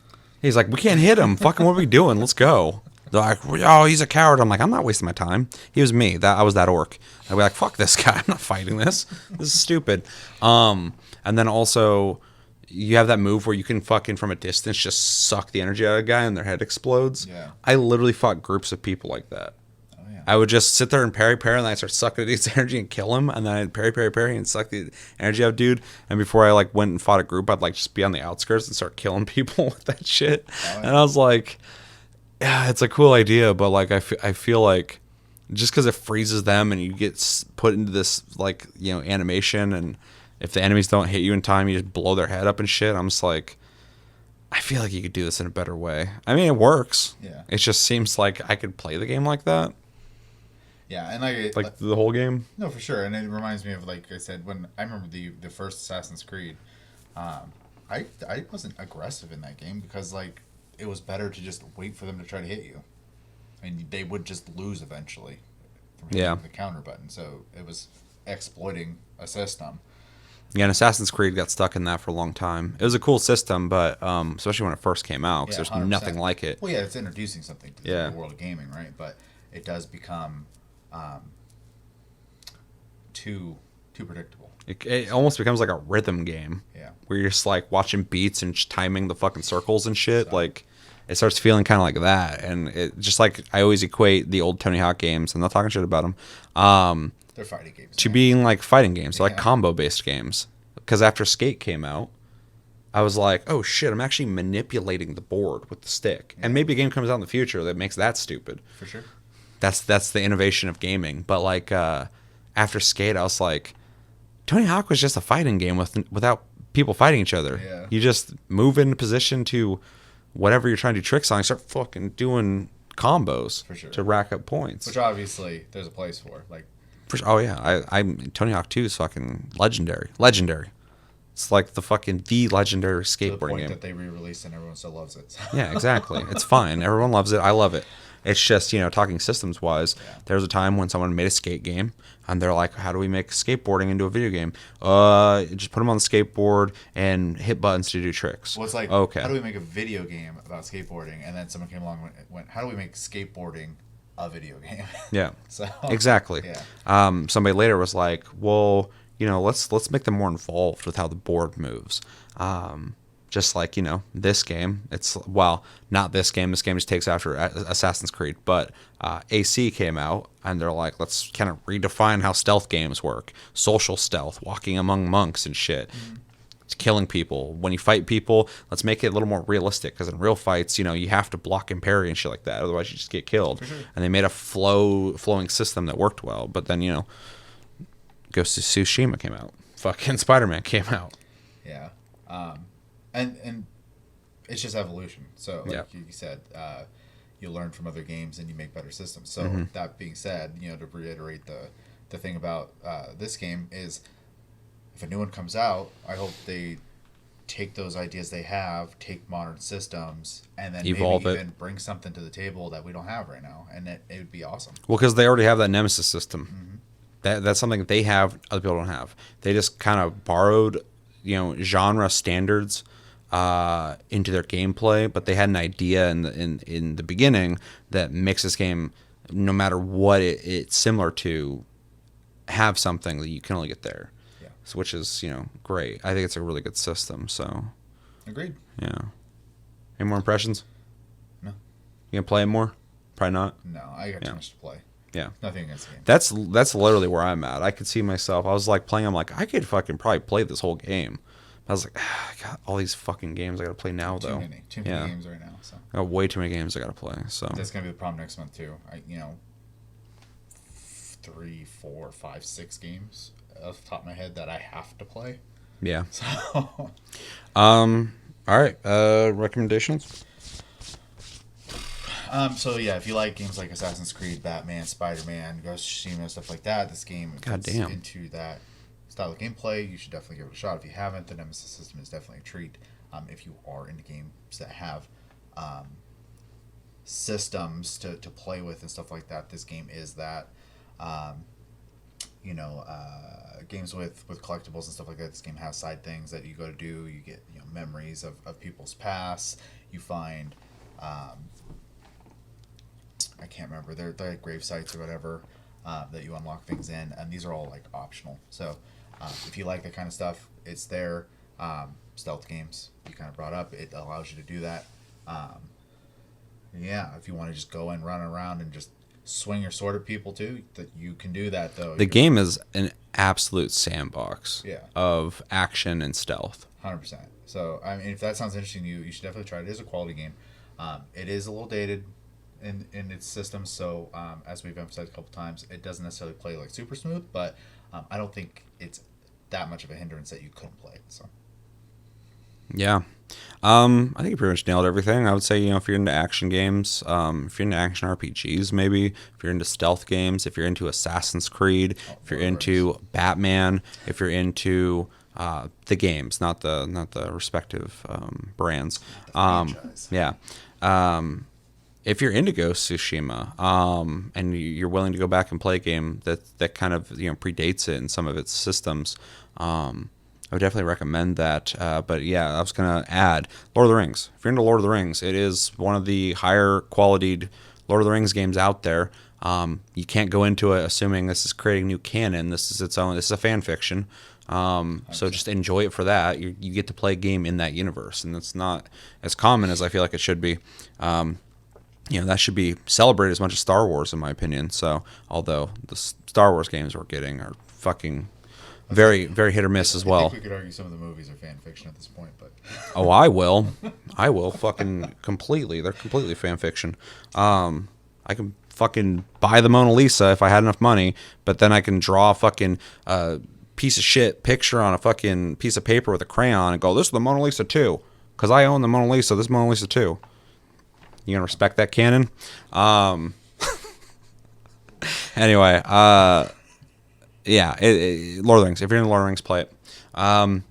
He's like, we can't hit him. Fucking, what are we doing? Let's go. They're like, oh, he's a coward. I'm like, I'm not wasting my time. He was me. I was that orc. I'd be like, fuck this guy. I'm not fighting this. This is stupid. And then also, you have that move where you can fucking from a distance just suck the energy out of a guy and their head explodes. Yeah. I literally fought groups of people like that. Oh, yeah. I would just sit there and parry, and then I'd start sucking his energy and kill him, and then I'd parry, and suck the energy out of dude. And before I like went and fought a group, I'd like just be on the outskirts and start killing people with that shit. Oh, yeah. And I was like, yeah, it's a cool idea, but like I feel like just because it freezes them and you get put into this like animation, and if the enemies don't hit you in time, you just blow their head up and shit. I'm just like, I feel like you could do this in a better way. I mean, it works. Yeah. It just seems like I could play the game like that. Yeah, and like the whole game. No, for sure, and it reminds me of like I said when I remember the first Assassin's Creed. I wasn't aggressive in that game because like it was better to just wait for them to try to hit you, and they would just lose eventually from hitting the counter button. So it was exploiting a system. Yeah, and Assassin's Creed got stuck in that for a long time. It was a cool system, but especially when it first came out, because Yeah, there's 100%. nothing like it. Well, yeah, it's introducing something to Yeah. the world of gaming, right? But it does become too predictable. It almost becomes like a rhythm game. Yeah. Where you're just like watching beats and just timing the fucking circles and shit. So- Like, it starts feeling kind of like that. And it just like, I always equate the old Tony Hawk games, I'm not talking shit about them, They're fighting games. to man. being like fighting games, like Yeah. combo based games. Because after Skate came out, I was like, oh shit, I'm actually manipulating the board with the stick. And maybe a game comes out in the future that makes that stupid. For sure. That's the innovation of gaming. But like after Skate, I was like, Tony Hawk was just a fighting game without people fighting each other. Yeah. You just move into position to whatever you're trying to do tricks on, and start fucking doing combos For sure. to rack up points. Which obviously there's a place for. Like, Oh yeah, I'm Tony Hawk 2 is fucking legendary. Legendary. It's like the legendary to the skateboarding point game. that they re-released and everyone still loves it. Yeah, exactly. It's fine. Everyone loves it. I love it. It's just, talking systems wise, there was a time when someone made a skate game and they're like, how do we make skateboarding into a video game? Just put them on the skateboard and hit buttons to do tricks. Well, it's like, okay. how do we make a video game about skateboarding? And then someone came along and went, how do we make skateboarding a video game? Yeah. So Exactly. Yeah. Somebody later was like, well, let's make them more involved with how the board moves. Just like, this game, not this game. This game just takes after Assassin's Creed, but AC came out and they're like, let's kind of redefine how stealth games work. Social stealth, walking among monks and shit. It's killing people. When you fight people, let's make it a little more realistic, because in real fights, you have to block and parry and shit like that. Otherwise, you just get killed. Sure. And they made a flowing system that worked well. But then, Ghost of Tsushima came out. Fucking Spider-Man came out. Yeah. And it's just evolution. So like you said, you learn from other games and you make better systems. So that being said, to reiterate the thing about this game is, if a new one comes out, I hope they take those ideas they have, take modern systems, and then Evolve maybe it. even bring something to the table that we don't have right now, and it would be awesome. Well, because they already have that Nemesis system. That's something that they have, other people don't have. They just kind of borrowed, genre standards into their gameplay, but they had an idea in the beginning that makes this game, no matter what it's similar to, have something that you can only get there. Yeah. So, which is, great. I think it's a really good system. So, Agreed. yeah. Any more impressions? No. You gonna play it more? Probably not. No, I got too much to play. Yeah. Nothing against the game. That's literally where I'm at. I could see myself. I was like playing. I'm like, I could fucking probably play this whole game. I was like, I got all these fucking games I gotta play now, though. Too many games right now. So I got way too many games I gotta play. So that's gonna be the problem next month too. 3, 4, 5, 6 games off the top of my head that I have to play. yeah. So All right. Recommendations. So yeah, if you like games like Assassin's Creed, Batman, Spider-Man, Ghost of Tsushima, stuff like that, this game fits damn. into that style of gameplay. You should definitely give it a shot. If you haven't, the Nemesis system is definitely a treat. If you are into games that have systems to play with and stuff like that, this game is that. Games with collectibles and stuff like that. This game has side things that you go to do. You get memories of people's past. You find I can't remember. They're like grave sites or whatever that you unlock things in, and these are all like optional. So if you like that kind of stuff, it's there. Stealth games you kind of brought up, it allows you to do that. If you want to just go and run around and just swing your sword at people too, that you can do that though. The game is an absolute sandbox of action and stealth. 100%. So I mean, if that sounds interesting to you, you should definitely try it. It is a quality game. It is a little dated in its system, so as we've emphasized a couple times, it doesn't necessarily play like super smooth, but I don't think it's that much of a hindrance that you couldn't play it. So Yeah. I think you pretty much nailed everything. I would say, if you're into action games, if you're into action RPGs, maybe, if you're into stealth games, if you're into Assassin's Creed, if you're into Batman, if you're into the games, not the respective brands. Yeah. If you're into Ghost of Tsushima, and you're willing to go back and play a game that kind of predates it in some of its systems, I would definitely recommend that. But yeah, I was going to add Lord of the Rings. If you're into Lord of the Rings, it is one of the higher quality Lord of the Rings games out there. You can't go into it assuming this is creating new canon. This is its own. This is a fan fiction. So just enjoy it for that. You get to play a game in that universe, and it's not as common as I feel like it should be. That should be celebrated as much as Star Wars, in my opinion. So, although the Star Wars games we're getting are fucking very, very hit or miss as well. I think we could argue some of the movies are fan fiction at this point, but Oh, I will fucking completely. They're completely fan fiction. I can fucking buy the Mona Lisa if I had enough money, but then I can draw a fucking piece of shit picture on a fucking piece of paper with a crayon and go, "This is the Mona Lisa too," because I own the Mona Lisa. This is Mona Lisa too. You gonna respect that canon? Anyway, yeah, Lord of the Rings. If you're into Lord of the Rings, play it. And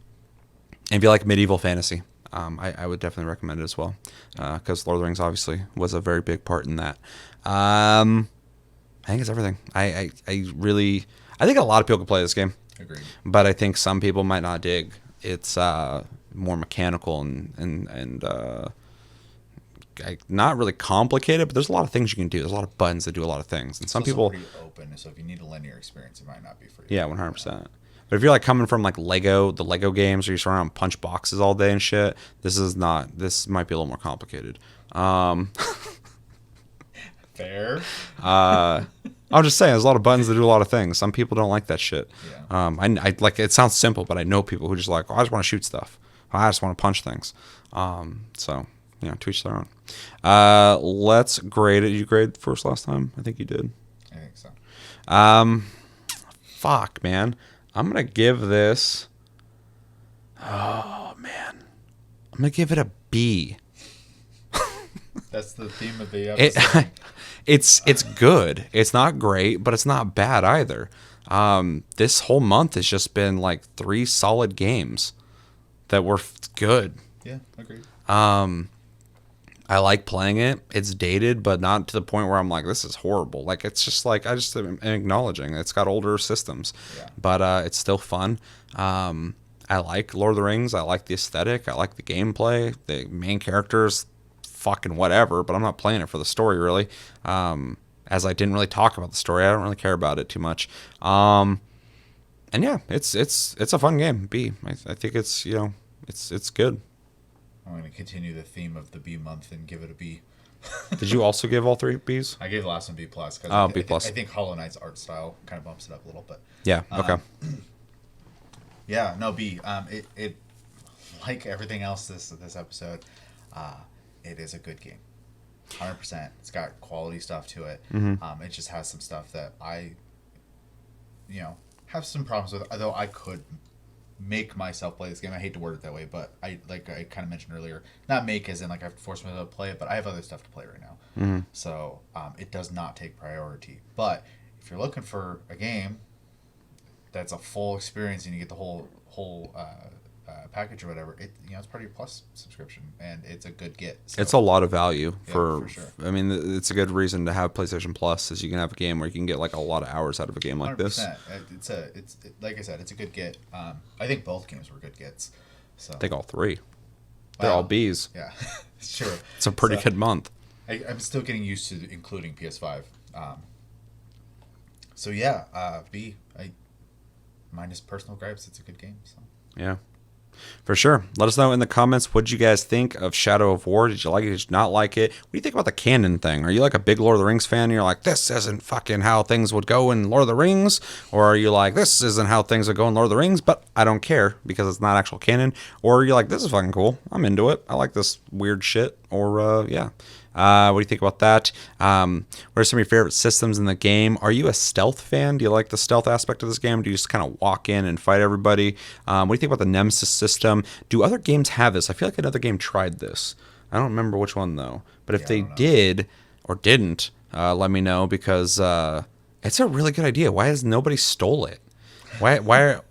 if you like medieval fantasy, I would definitely recommend it as well, because Lord of the Rings obviously was a very big part in that. I think it's everything. I think a lot of people could play this game. agreed. But I think some people might not dig. It's more mechanical and not really complicated, but there's a lot of things you can do. There's a lot of buttons that do a lot of things, and some It's people also pretty open. So if you need a linear experience, it might not be for you. yeah, 100%. But if you're like coming from like the Lego games, where you're surrounded on punch boxes all day and shit, this might be a little more complicated. Fair. I'm just saying, there's a lot of buttons that do a lot of things. Some people don't like that shit. Yeah. I like it sounds simple, but I know people who just like, oh, I just want to shoot stuff. I just want to punch things. So to each their own. Let's grade it. You grade first last time? I think you did. I think so. Fuck, man. I'm gonna give this. Oh man, I'm gonna give it a B. That's the theme of the episode. It's good. It's not great, but it's not bad either. This whole month has just been like 3 solid games that were good. Yeah, agreed. I like playing it. It's dated, but not to the point where I'm like, this is horrible. Like, it's just like, I just am acknowledging it's got older systems, but it's still fun. I like Lord of the Rings. I like the aesthetic. I like the gameplay. The main characters, fucking whatever, but I'm not playing it for the story really. As I didn't really talk about the story. I don't really care about it too much. And yeah, it's a fun game. B. I think it's it's good. I'm going to continue the theme of the B month and give it a B. Did you also give all 3 Bs? I gave the last one B plus. Oh, B plus. I think Hollow Knight's art style kind of bumps it up a little bit. Yeah. Okay. Yeah. No B. It like everything else this episode, it is a good game. 100%. It's got quality stuff to it. Mm-hmm. It just has some stuff that I, have some problems with. Although I could make myself play this game. I hate to word it that way, but I kind of mentioned earlier, not make as in like I have to force myself to play it, but I have other stuff to play right now. Mm-hmm. So it does not take priority. But if you're looking for a game that's a full experience and you get the whole package or whatever, it's part of your Plus subscription, and it's a good get. So, it's a lot of value for sure. I mean, it's a good reason to have PlayStation Plus, is you can have a game where you can get like a lot of hours out of a game like this. 100%. It's like I said, it's a good get. I think both games were good gets. So I think all 3. They're all Bs. Yeah, sure. It's a pretty good month. I'm still getting used to including PS5. So yeah, B. Minus personal gripes, it's a good game. So. Yeah. For sure. Let us know in the comments, what did you guys think of Shadow of War? Did you like it? Did you not like it? What do you think about the canon thing? Are you like a big Lord of the Rings fan and you're like, this isn't fucking how things would go in Lord of the Rings? Or are you like, this isn't how things would go in Lord of the Rings, but I don't care because it's not actual canon? Or are you like, this is fucking cool. I'm into it. I like this weird shit. Or, yeah. What do you think about that? What are some of your favorite systems in the game? Are you a stealth fan? Do you like the stealth aspect of this game? Do you just kind of walk in and fight everybody? What do you think about the Nemesis system? Do other games have this? I feel like another game tried this. I don't remember which one, though. But if they did or didn't, let me know, because it's a really good idea. Why has nobody stole it? Why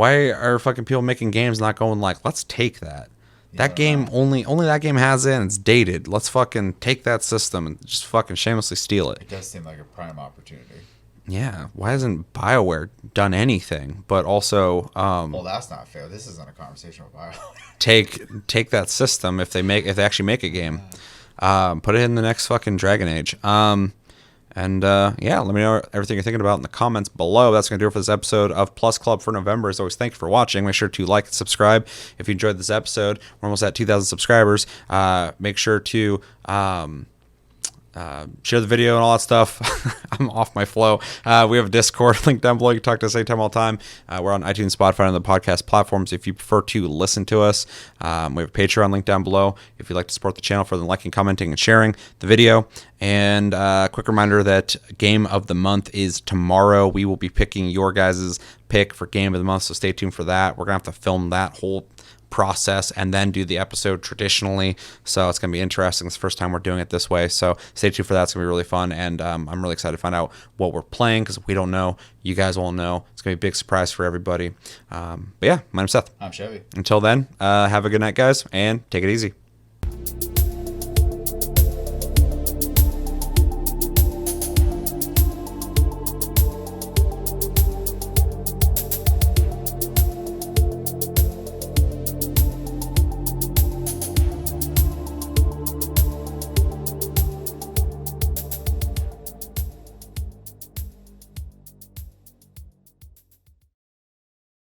are fucking people making games not going like, let's take that? That game, only that game has it, and it's dated. Let's fucking take that system and just fucking shamelessly steal it. It does seem like a prime opportunity. Yeah, why hasn't BioWare done anything? But also, Well, that's not fair. This isn't a conversation with BioWare. take that system if they actually make a game, put it in the next fucking Dragon Age. And yeah, let me know everything you're thinking about in the comments below. That's going to do it for this episode of Plus Club for November. As always, thank you for watching. Make sure to like and subscribe if you enjoyed this episode. We're almost at 2,000 subscribers. Make sure to share the video and all that stuff. I'm off my flow. We have a Discord link down below. You can talk to us anytime, all the time. We're on iTunes, Spotify, and the podcast platforms if you prefer to listen to us. We have a Patreon link down below if you'd like to support the channel further than liking, commenting, and sharing the video. And quick reminder that Game of the Month is tomorrow. We will be picking your guys' pick for Game of the Month, so stay tuned for that. We're going to have to film that whole process and then do the episode traditionally, so it's going to be interesting. It's the first time we're doing it this way, so stay tuned for that. It's going to be really fun, and I'm really excited to find out what we're playing, because we don't know, you guys won't know. It's going to be a big surprise for everybody. But yeah, my name's Seth. I'm Chevy. Until then, have a good night, guys, and take it easy.